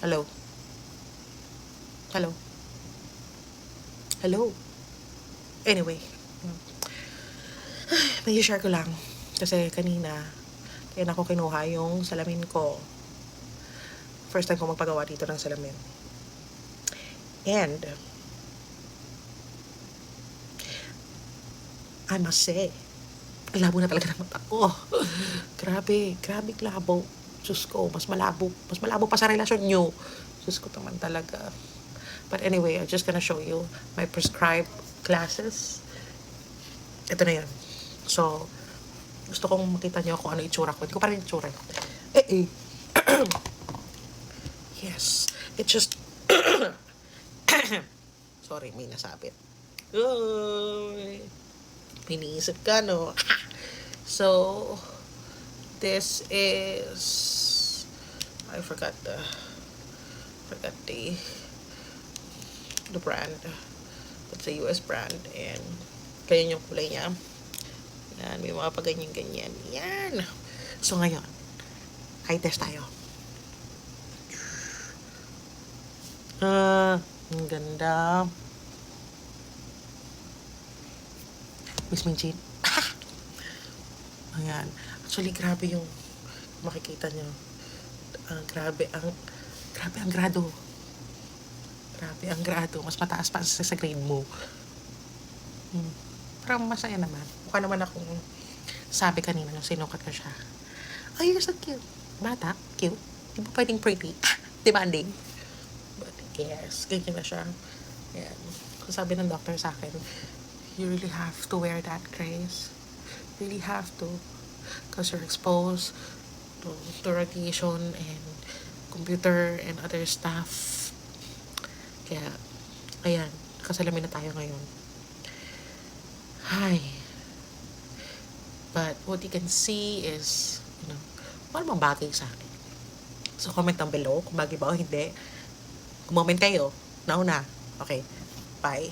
Hello? Hello? Hello? Anyway, may share ko lang. Kasi kanina, kaya ako kinuha yung salamin ko. First time ko magpagawa dito ng salamin. And, I must say, ang labo na talaga ng mata ko. Grabe labo. Diyos ko, mas malabo pa sa relasyon nyo. Diyos ko naman talaga. But anyway, I'm just gonna show you my prescribed glasses. Ito na yan. So, gusto kong makita nyo kung ano itsura ko. Hindi ko pa rin itsura. Yes. It just... Sorry, may nasabit. Uy! Piniisip ka, no? So, this is... I forgot the brand. It's a US brand. And ganyan yung kulay niya. Yan, may mga paganyan-ganyan. Yan! So, ngayon, eye test tayo. Ang ganda. Miss Minchin. Ayan. Actually, grabe yung makikita nyo. Grabe ang grado. Grabe ang grado. Mas mataas pa sa grade mo. Parang masaya naman. Mukha naman akong sabi kanina nung sinukat ko siya. Oh, you're so cute. Bata, cute. Di ba pwedeng pretty? Demanding. But yes, ganyan na siya. Ayan. Kung sabi ng doctor sa akin, you really have to wear that, Grace. Really have to. Because you're exposed to radiation and computer and other stuff. Kaya, ayan. Kasalamin na tayo ngayon. Hi. But what you can see is, ano bang bagay sa akin. So, comment down below kung bagay ba o hindi. Comment kayo. Nauna. Okay. Bye.